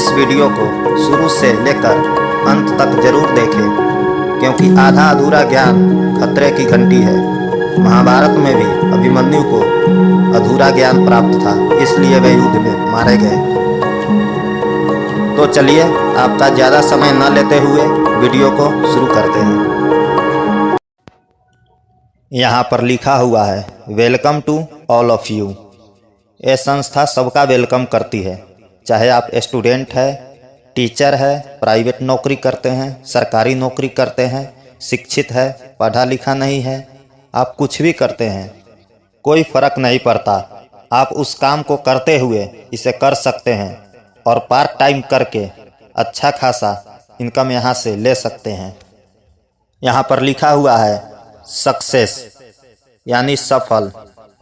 इस वीडियो को शुरू से लेकर अंत तक जरूर देखें, क्योंकि आधा अधूरा ज्ञान खतरे की घंटी है। महाभारत में भी अभिमन्यु को अधूरा ज्ञान प्राप्त था, इसलिए वे युद्ध में मारे गए। तो चलिए आपका ज़्यादा समय न लेते हुए वीडियो को शुरू करते हैं। यहाँ पर लिखा हुआ है, welcome to all of you. ये संस्था सबका वेलकम करती है, चाहे आप स्टूडेंट है, टीचर है, प्राइवेट नौकरी करते हैं, सरकारी नौकरी करते हैं, शिक्षित है, पढ़ा लिखा नहीं है, आप कुछ भी करते हैं, कोई फर्क नहीं पड़ता। आप उस काम को करते हुए इसे कर सकते हैं और पार्ट टाइम करके अच्छा खासा इनकम यहाँ से ले सकते हैं। यहाँ पर लिखा हुआ है सक्सेस यानी सफल,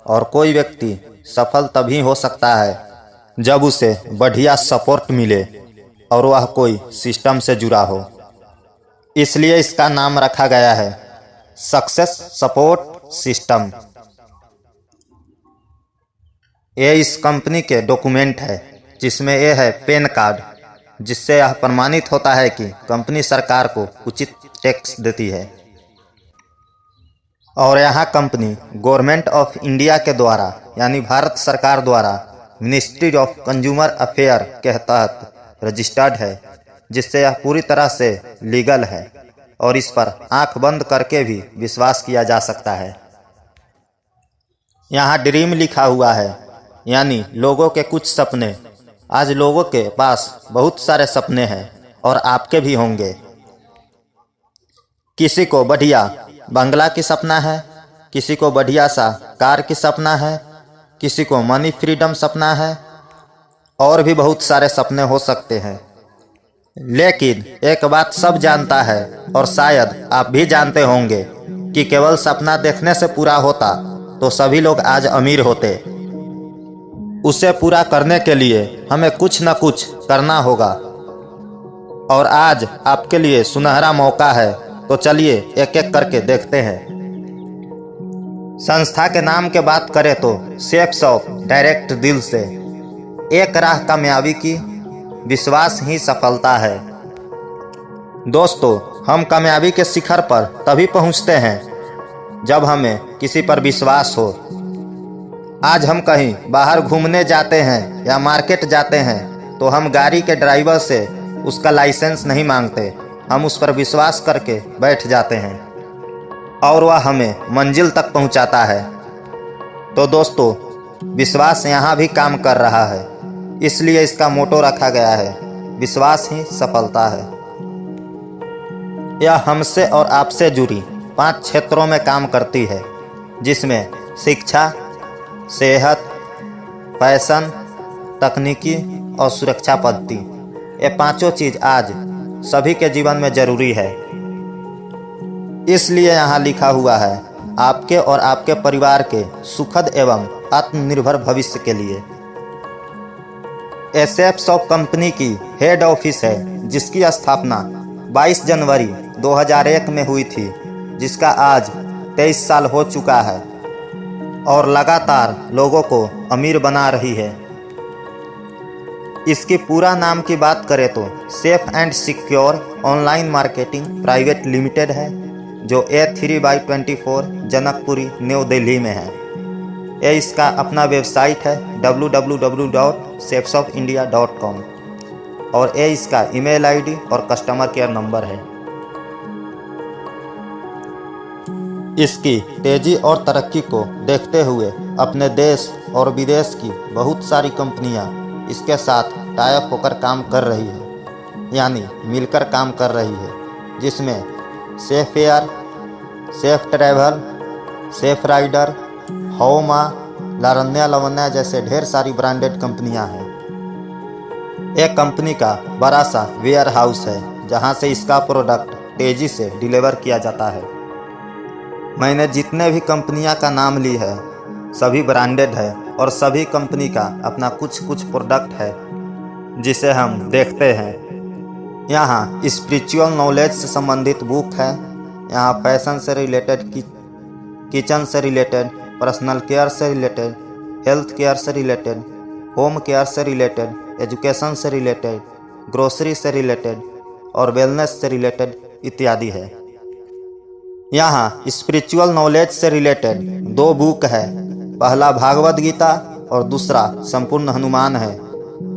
और कोई व्यक्ति सफल तभी हो सकता है जब उसे बढ़िया सपोर्ट मिले और वह कोई सिस्टम से जुड़ा हो। इसलिए इसका नाम रखा गया है सक्सेस सपोर्ट सिस्टम। ये इस कंपनी के डॉक्यूमेंट है, जिसमें यह है पैन कार्ड, जिससे यह प्रमाणित होता है कि कंपनी सरकार को उचित टैक्स देती है। और यहाँ कंपनी गवर्नमेंट ऑफ इंडिया के द्वारा यानी भारत सरकार द्वारा मिनिस्ट्री ऑफ कंज्यूमर अफेयर के तहत रजिस्टर्ड है, जिससे यह पूरी तरह से लीगल है और इस पर आंख बंद करके भी विश्वास किया जा सकता है। यहाँ ड्रीम लिखा हुआ है, यानी लोगों के कुछ सपने। आज लोगों के पास बहुत सारे सपने हैं और आपके भी होंगे। किसी को बढ़िया बंगला की सपना है, किसी को बढ़िया सा कार की सपना है, किसी को मनी फ्रीडम सपना है, और भी बहुत सारे सपने हो सकते हैं। लेकिन एक बात सब जानता है, और शायद आप भी जानते होंगे, कि केवल सपना देखने से पूरा होता तो सभी लोग आज अमीर होते। उसे पूरा करने के लिए हमें कुछ न कुछ करना होगा, और आज आपके लिए सुनहरा मौका है। तो चलिए एक एक करके देखते हैं। संस्था के नाम के बात करें तो सेफ शॉप डायरेक्ट दिल से। एक राह कामयाबी की, विश्वास ही सफलता है। दोस्तों, हम कामयाबी के शिखर पर तभी पहुंचते हैं जब हमें किसी पर विश्वास हो। आज हम कहीं बाहर घूमने जाते हैं या मार्केट जाते हैं तो हम गाड़ी के ड्राइवर से उसका लाइसेंस नहीं मांगते, हम उस पर विश्वास करके बैठ जाते हैं और वह हमें मंजिल तक पहुंचाता है। तो दोस्तों, विश्वास यहाँ भी काम कर रहा है, इसलिए इसका मोटो रखा गया है, विश्वास ही सफलता है। यह हमसे और आपसे जुड़ी 5 क्षेत्रों में काम करती है, जिसमें शिक्षा, सेहत, फैशन, तकनीकी और सुरक्षा पद्धति। ये पांचों चीज़ आज सभी के जीवन में जरूरी है। इसलिए यहाँ लिखा हुआ है, आपके और आपके परिवार के सुखद एवं आत्मनिर्भर भविष्य के लिए। एसएफ शॉप कंपनी की हेड ऑफिस है, जिसकी स्थापना 22 जनवरी 2001 में हुई थी, जिसका आज 23 साल हो चुका है और लगातार लोगों को अमीर बना रही है। इसकी पूरा नाम की बात करें तो safe and secure online marketing private limited है, जो A3/24 जनकपुरी न्यू दिल्ली में है। यह इसका अपना वेबसाइट है www.safeshopindia.com, और ये इसका ईमेल आईडी और कस्टमर केयर नंबर है। इसकी तेजी और तरक्की को देखते हुए अपने देश और विदेश की बहुत सारी कंपनियां इसके साथ टाई अप होकर काम कर रही है, यानी मिलकर काम कर रही है, जिसमें safe air, safe travel, safe rider, होमा, लारन्या लवन्या जैसे ढेर सारी ब्रांडेड कंपनियां हैं। एक कंपनी का बड़ा सा वेयर हाउस है, जहां से इसका प्रोडक्ट तेजी से डिलीवर किया जाता है। मैंने जितने भी कंपनियां का नाम ली है, सभी ब्रांडेड है और सभी कंपनी का अपना कुछ कुछ प्रोडक्ट है, जिसे हम देखते हैं। यहाँ स्पिरिचुअल नॉलेज से संबंधित बुक है, यहाँ फैशन से रिलेटेड, किचन से रिलेटेड, पर्सनल केयर से रिलेटेड, हेल्थ केयर से रिलेटेड, होम केयर से रिलेटेड, एजुकेशन से रिलेटेड, ग्रोसरी से रिलेटेड और वेलनेस से रिलेटेड इत्यादि है। यहाँ स्पिरिचुअल नॉलेज से रिलेटेड 2 बुक है। पहला भागवत गीता और दूसरा संपूर्ण हनुमान है,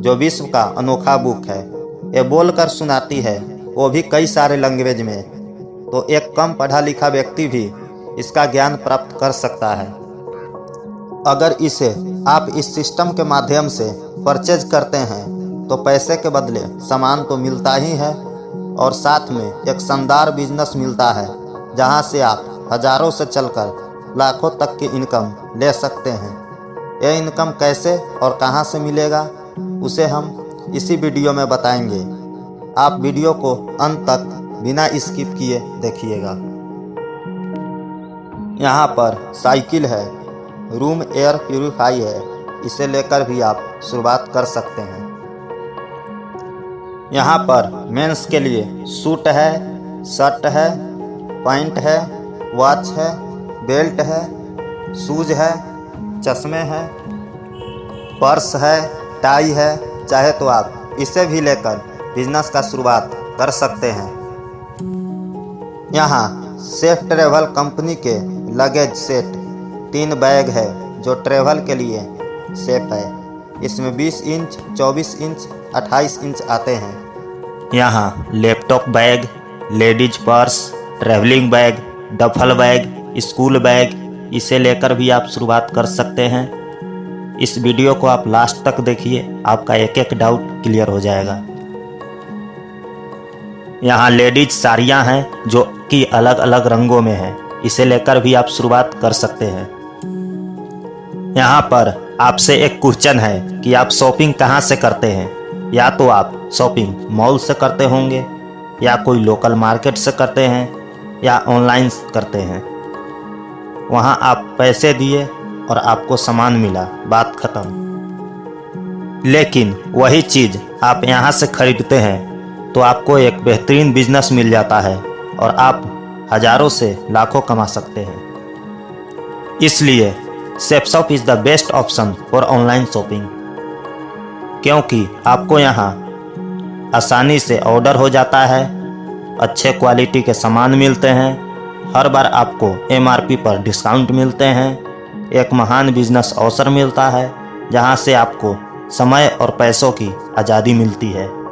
जो विश्व का अनोखा बुक है। ये बोलकर सुनाती है, वो भी कई सारे लैंग्वेज में। तो एक कम पढ़ा लिखा व्यक्ति भी इसका ज्ञान प्राप्त कर सकता है। अगर इसे आप इस सिस्टम के माध्यम से परचेज करते हैं तो पैसे के बदले सामान तो मिलता ही है और साथ में एक शानदार बिजनेस मिलता है, जहां से आप हजारों से चलकर लाखों तक की इनकम ले सकते हैं। यह इनकम कैसे और कहां से मिलेगा, उसे हम इसी वीडियो में बताएंगे। आप वीडियो को अंत तक बिना स्किप किए देखिएगा। यहाँ पर साइकिल है, रूम एयर प्यूरिफाई है, इसे लेकर भी आप शुरुआत कर सकते हैं। यहाँ पर मेंस के लिए सूट है, शर्ट है, पैंट है, वॉच है, बेल्ट है, शूज है, चश्मे हैं, पर्स है, टाई है। चाहे तो आप इसे भी लेकर बिजनेस का शुरुआत कर सकते हैं। यहाँ सेफ ट्रेवल कंपनी के लगेज सेट 3 बैग है, जो ट्रेवल के लिए सेफ है। इसमें 20 इंच, 24 इंच, 28 इंच आते हैं। यहाँ laptop bag, ladies purse, travelling bag, duffel bag, school bag, इसे लेकर भी आप शुरुआत कर सकते हैं। इस वीडियो को आप लास्ट तक देखिए, आपका एक एक डाउट क्लियर हो जाएगा। यहाँ लेडीज साड़ियाँ हैं जो कि अलग अलग रंगों में हैं, इसे लेकर भी आप शुरुआत कर सकते हैं। यहाँ पर आपसे एक क्वेश्चन है कि आप शॉपिंग कहाँ से करते हैं। या तो आप शॉपिंग मॉल से करते होंगे, या कोई लोकल मार्केट से करते हैं, या ऑनलाइन करते हैं। वहाँ आप पैसे दिए और आपको सामान मिला, बात खत्म। लेकिन वही चीज़ आप यहाँ से खरीदते हैं तो आपको एक बेहतरीन बिजनेस मिल जाता है और आप हजारों से लाखों कमा सकते हैं। इसलिए सेपशॉप is the best option for online shopping, क्योंकि आपको यहाँ आसानी से ऑर्डर हो जाता है, अच्छे क्वालिटी के सामान मिलते हैं, हर बार आपको MRP पर डिस्काउंट मिलते हैं। एक महान बिजनेस अवसर मिलता है, जहां से आपको समय और पैसों की आज़ादी मिलती है।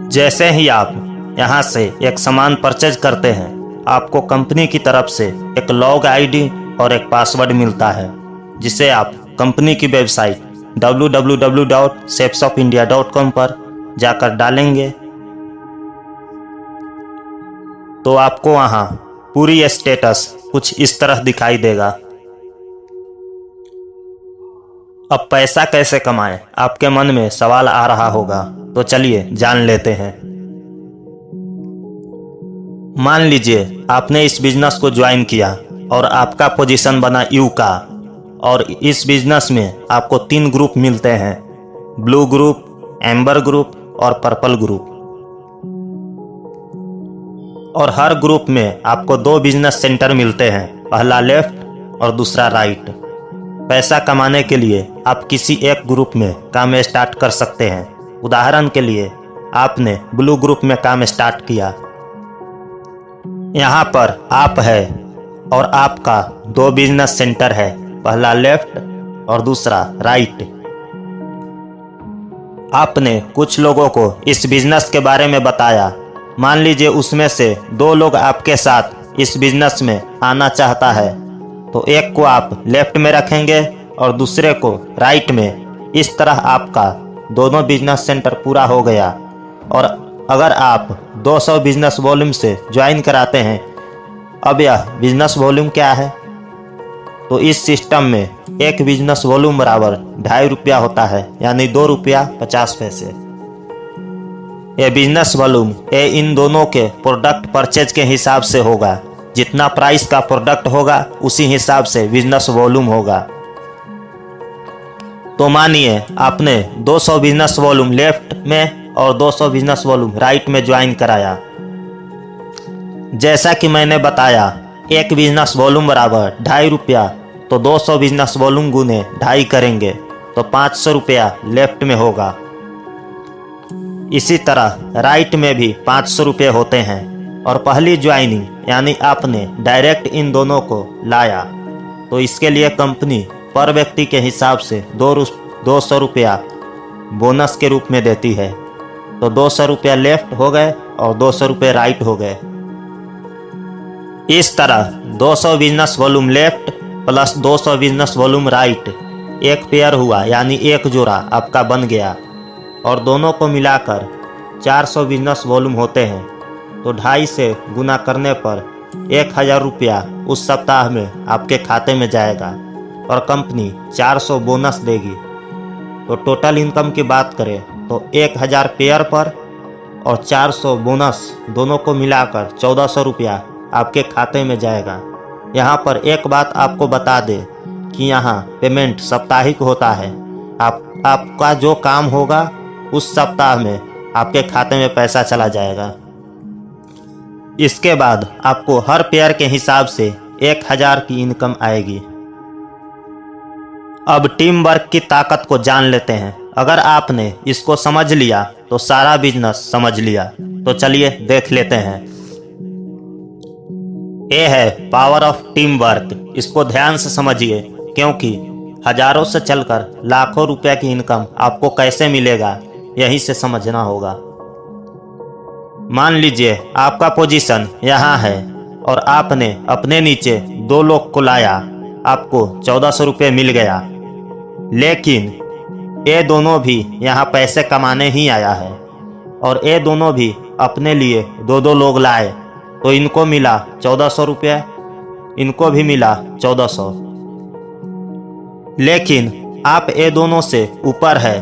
जैसे ही आप यहां से एक सामान परचेज करते हैं, आपको कंपनी की तरफ से एक लॉग ID और एक पासवर्ड मिलता है, जिसे आप कंपनी की वेबसाइट www.sepshopindia.com पर जाकर डालेंगे तो आपको वहाँ पूरी स्टेटस कुछ इस तरह दिखाई देगा। अब पैसा कैसे कमाएं, आपके मन में सवाल आ रहा होगा, तो चलिए जान लेते हैं। मान लीजिए आपने इस बिजनेस को ज्वाइन किया और आपका पोजीशन बना यू का, और इस बिजनेस में आपको 3 ग्रुप मिलते हैं, ब्लू ग्रुप, एम्बर ग्रुप और पर्पल ग्रुप। और हर ग्रुप में आपको 2 बिजनेस सेंटर मिलते हैं, पहला लेफ्ट और दूसरा राइट। पैसा कमाने के लिए आप किसी एक ग्रुप में काम स्टार्ट कर सकते हैं। उदाहरण के लिए आपने ब्लू ग्रुप में काम स्टार्ट किया। यहाँ पर आप है और आपका 2 बिजनेस सेंटर है, पहला लेफ्ट और दूसरा राइट। आपने कुछ लोगों को इस बिजनेस के बारे में बताया। मान लीजिए उसमें से 2 लोग आपके साथ इस बिजनेस में आना चाहता है, तो एक को आप लेफ्ट में रखेंगे और दूसरे को राइट में। इस तरह आपका दोनों बिजनेस सेंटर पूरा हो गया। और अगर आप 200 बिजनेस वॉल्यूम से ज्वाइन कराते हैं, अब यह बिजनेस वॉल्यूम क्या है, तो इस सिस्टम में एक बिजनेस वॉल्यूम बराबर 2.5 रुपया होता है, यानी 2 रुपया 50 पैसे। यह बिजनेस वॉल्यूम ये इन दोनों के प्रोडक्ट परचेज के हिसाब से होगा। जितना प्राइस का प्रोडक्ट होगा उसी हिसाब से बिजनेस वॉल्यूम होगा। तो मानिए आपने 200 बिजनेस वॉल्यूम लेफ्ट में और 200 बिजनेस वॉल्यूम राइट में ज्वाइन कराया। जैसा कि मैंने बताया, एक बिजनेस वॉल्यूम बराबर 2.5 रुपया, तो 200 बिजनेस वॉल्यूम गुने 2.5 करेंगे तो 500 रुपया लेफ्ट में होगा। इसी तरह राइट में भी 500 रुपये होते हैं और पहली ज्वाइनिंग यानी आपने डायरेक्ट इन दोनों को लाया तो इसके लिए कंपनी पर व्यक्ति के हिसाब से 200 रुपया बोनस के रूप में देती है। तो 200 रुपया लेफ्ट हो गए और 200 रुपये राइट हो गए। इस तरह 200 business volume left plus 200 business volume right एक पेयर हुआ, यानी एक जोड़ा आपका बन गया। और दोनों को मिलाकर 400 बिजनेस वॉल्यूम होते हैं। तो 2.5 से गुना करने पर 1000 रुपया उस सप्ताह में आपके खाते में जाएगा और कंपनी 400 बोनस देगी। तो टोटल इनकम की बात करें तो 1000 पेयर पर और 400 बोनस दोनों को मिलाकर 1400 रुपया आपके खाते में जाएगा। यहाँ पर एक बात आपको बता दें कि यहाँ पेमेंट साप्ताहिक होता है। आपका जो काम होगा उस सप्ताह में आपके खाते में पैसा चला जाएगा। इसके बाद आपको हर पेयर के हिसाब से 1000 की इनकम आएगी। अब टीम वर्क की ताकत को जान लेते हैं। अगर आपने इसको समझ लिया तो सारा बिजनेस समझ लिया। तो चलिए देख लेते हैं। ये है पावर ऑफ टीम वर्क। इसको ध्यान से समझिए, क्योंकि हजारों से चलकर लाखों रुपए की इनकम आपको कैसे मिलेगा यहीं से समझना होगा। मान लीजिए आपका पोजीशन यहाँ है और आपने अपने नीचे 2 लोग को लाया, आपको 1400 रुपये मिल गया। लेकिन ये दोनों भी यहाँ पैसे कमाने ही आया है और ये दोनों भी अपने लिए 2 लोग लाए, तो इनको मिला 1400 रुपये, इनको भी मिला 1400। लेकिन आप ये दोनों से ऊपर है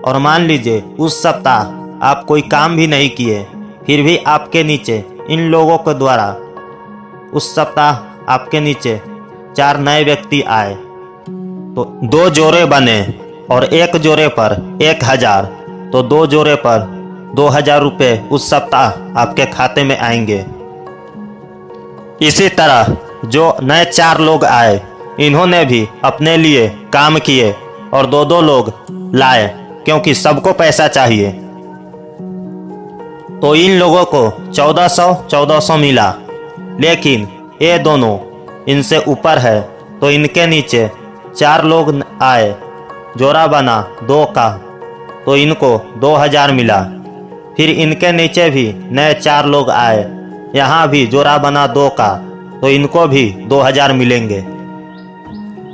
और मान लीजिए उस सप्ताह आप कोई काम भी नहीं किए, फिर भी आपके नीचे इन लोगों के द्वारा उस सप्ताह आपके नीचे 4 नए व्यक्ति आए, तो 2 जोड़े बने और एक जोड़े पर 1000, तो 2 जोड़े पर 2000 रुपये उस सप्ताह आपके खाते में आएंगे। इसी तरह जो नए 4 लोग आए, इन्होंने भी अपने लिए काम किए और 2 लोग लाए, क्योंकि सबको पैसा चाहिए। तो इन लोगों को 1400 मिला। लेकिन ये दोनों इनसे ऊपर है, तो इनके नीचे 4 लोग आए, जोड़ा बना 2 का, तो इनको 2000 मिला। फिर इनके नीचे भी नए 4 लोग आए, यहाँ भी जोड़ा बना 2 का, तो इनको भी 2000 मिलेंगे।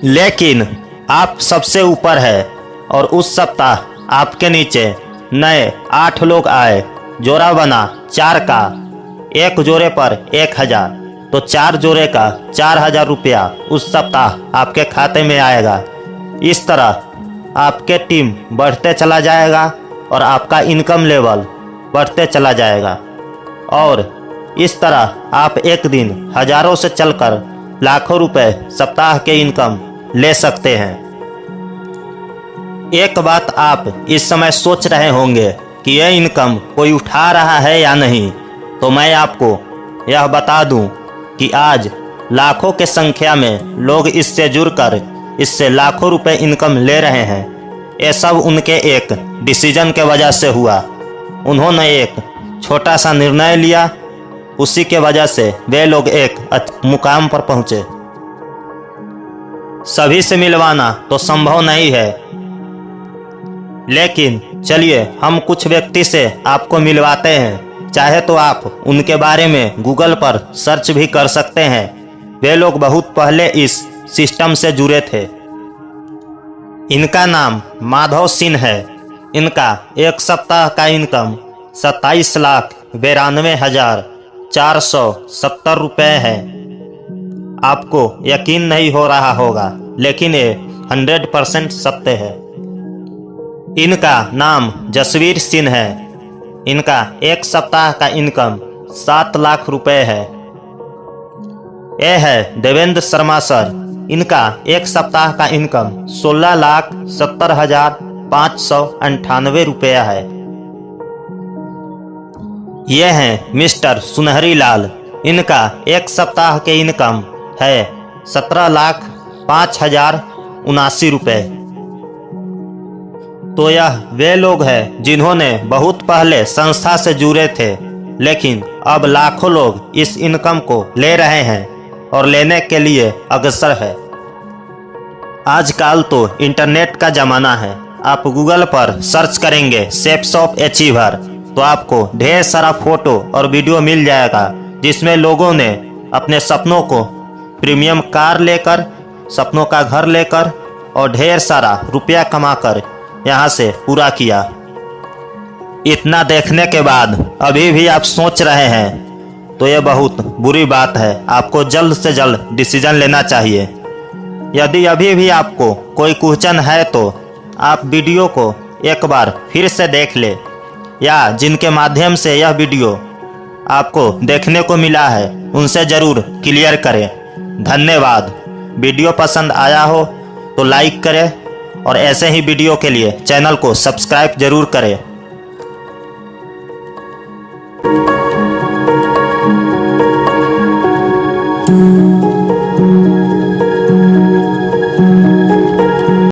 लेकिन आप सबसे ऊपर है और उस सप्ताह आपके नीचे नए 8 लोग आए, जोड़ा बना 4 का, एक जोड़े पर 1000, तो 4 जोड़े का 4000 रुपया उस सप्ताह आपके खाते में आएगा। इस तरह आपके टीम बढ़ते चला जाएगा और आपका इनकम लेवल बढ़ते चला जाएगा और इस तरह आप एक दिन हजारों से चलकर लाखों रुपए सप्ताह के इनकम ले सकते हैं। एक बात आप इस समय सोच रहे होंगे कि यह इनकम कोई उठा रहा है या नहीं, तो मैं आपको यह बता दूं कि आज लाखों के संख्या में लोग इससे जुड़कर इससे लाखों रुपए इनकम ले रहे हैं। ये सब उनके एक डिसीजन के वजह से हुआ। उन्होंने एक छोटा सा निर्णय लिया, उसी के वजह से वे लोग एक मुकाम पर पहुंचे। सभी से मिलवाना तो संभव नहीं है, लेकिन चलिए हम कुछ व्यक्ति से आपको मिलवाते हैं। चाहे तो आप उनके बारे में गूगल पर सर्च भी कर सकते हैं। वे लोग बहुत पहले इस सिस्टम से जुड़े थे। इनका नाम माधव सिंह है। इनका एक सप्ताह का इनकम 27,92,470 रुपये है। आपको यकीन नहीं हो रहा होगा, लेकिन ये 100% सत्य है। इनका नाम जसवीर सिंह है। इनका एक सप्ताह का इनकम 7 लाख रुपए है। यह है देवेंद्र शर्मा सर। इनका एक सप्ताह का इनकम 16,70,598 रुपया है। ये हैं मिस्टर सुनहरी लाल। इनका एक सप्ताह के इनकम है 17,05,079 रुपये। तो यह वे लोग हैं जिन्होंने बहुत पहले संस्था से जुड़े थे, लेकिन अब लाखों लोग इस इनकम को ले रहे हैं और लेने के लिए अग्रसर है। आजकल तो इंटरनेट का ज़माना है। आप गूगल पर सर्च करेंगे शेप्स ऑफ अचीवर तो आपको ढेर सारा फोटो और वीडियो मिल जाएगा, जिसमें लोगों ने अपने सपनों को प्रीमियम कार लेकर, सपनों का घर लेकर और ढेर सारा रुपया कमाकर यहाँ से पूरा किया। इतना देखने के बाद अभी भी आप सोच रहे हैं तो यह बहुत बुरी बात है। आपको जल्द से जल्द डिसीजन लेना चाहिए। यदि अभी भी आपको कोई क्वेश्चन है तो आप वीडियो को एक बार फिर से देख ले, या जिनके माध्यम से यह वीडियो आपको देखने को मिला है उनसे ज़रूर क्लियर करें। धन्यवाद। वीडियो पसंद आया हो तो लाइक करें और ऐसे ही वीडियो के लिए चैनल को सब्सक्राइब जरूर करें।